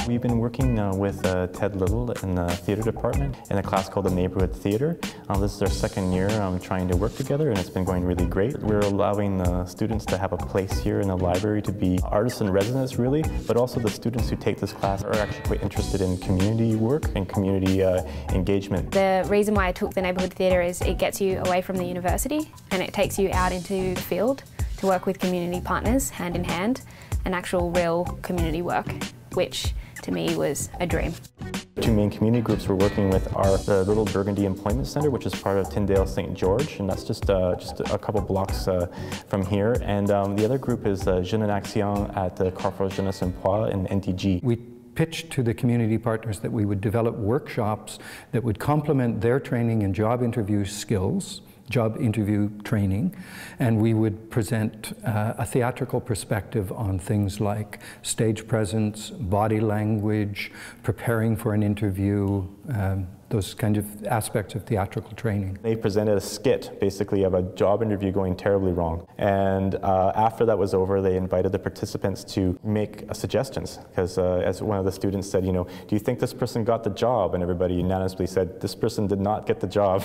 We've been working with Ted Little in the theatre department in a class called the Neighbourhood Theatre. This is our second year trying to work together, and it's been going really great. We're allowing the students to have a place here in the library to be artists in residence, really, but also the students who take this class are actually quite interested in community work and community engagement. The reason why I took the Neighbourhood Theatre is it gets you away from the university and it takes you out into the field to work with community partners hand in hand, and actual real community work, which to me was a dream. Two main community groups we're working with are the Little Burgundy Employment Centre, which is part of Tyndale St. George, and that's just a couple blocks from here. And the other group is Jeunes en Action at the Carrefour Jeunesse Emploi in NTG. We pitched to the community partners that we would develop workshops that would complement their training in job interview skills, job interview training, and we would present a theatrical perspective on things like stage presence, body language, preparing for an interview, those kind of aspects of theatrical training. They presented a skit, basically, of a job interview going terribly wrong. And after that was over, they invited the participants to make suggestions. Because as one of the students said, you know, do you think this person got the job? And everybody unanimously said, this person did not get the job.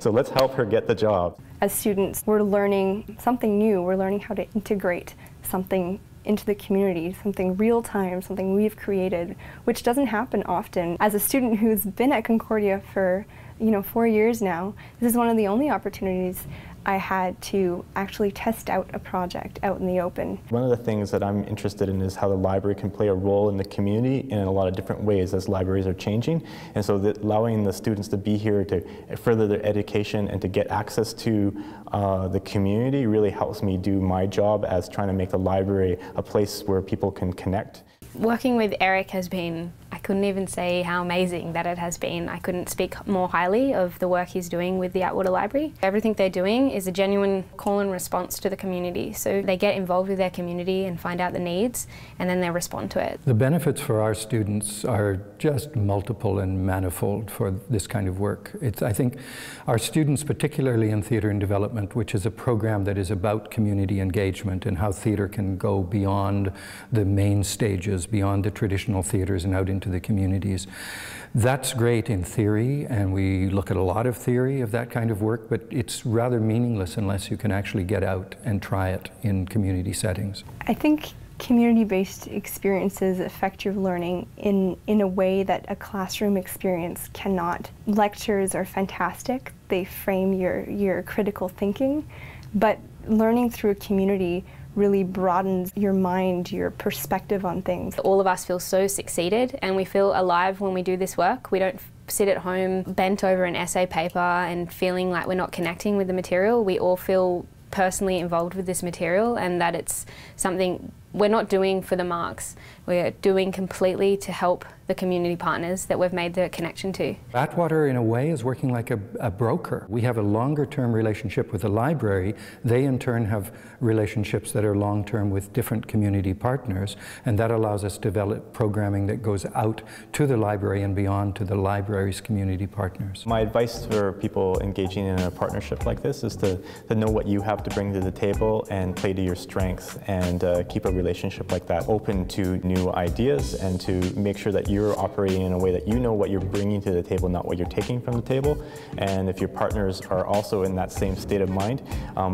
So let's help her get the job. As students, we're learning something new. We're learning how to integrate something into the community, something real-time, something we've created, which doesn't happen often. As a student who's been at Concordia for 4 years now, this is one of the only opportunities I had to actually test out a project out in the open. One of the things that I'm interested in is how the library can play a role in the community in a lot of different ways as libraries are changing. And so allowing the students to be here to further their education and to get access to the community really helps me do my job as trying to make the library a place where people can connect. Working with Eric has been, I couldn't even say how amazing that it has been. I couldn't speak more highly of the work he's doing with the Atwater Library. Everything they're doing is a genuine call and response to the community. So they get involved with their community and find out the needs, and then they respond to it. The benefits for our students are just multiple and manifold for this kind of work. I think our students, particularly in Theatre and Development, which is a program that is about community engagement and how theatre can go beyond the main stages, beyond the traditional theatres and out into the communities. That's great in theory, and we look at a lot of theory of that kind of work, but it's rather meaningless unless you can actually get out and try it in community settings. I think community-based experiences affect your learning in a way that a classroom experience cannot. Lectures are fantastic. They frame your critical thinking, but learning through a community really broadens your mind, your perspective on things. All of us feel so succeeded, and we feel alive when we do this work. We don't sit at home bent over an essay paper and feeling like we're not connecting with the material. We all feel personally involved with this material, and that it's something we're not doing for the marks. We're doing completely to help the community partners that we've made the connection to. Atwater, in a way, is working like a broker. We have a longer-term relationship with the library. They, in turn, have relationships that are long-term with different community partners, and that allows us to develop programming that goes out to the library and beyond to the library's community partners. My advice for people engaging in a partnership like this is to know what you have to bring to the table and play to your strengths, and keep a relationship like that open to new ideas, and to make sure that you're operating in a way that you know what you're bringing to the table, not what you're taking from the table. And if your partners are also in that same state of mind,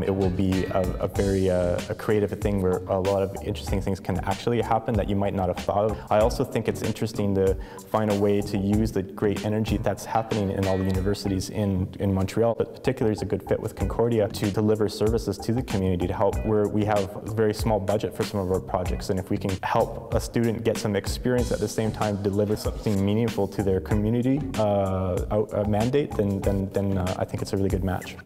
it will be a very creative thing where a lot of interesting things can actually happen that you might not have thought of. I also think it's interesting to find a way to use the great energy that's happening in all the universities in Montreal, but particularly is a good fit with Concordia to deliver services to the community to help where we have a very small budget for some of our projects, and if we can help a student get some experience at the same time deliver something meaningful to their community mandate, then I think it's a really good match.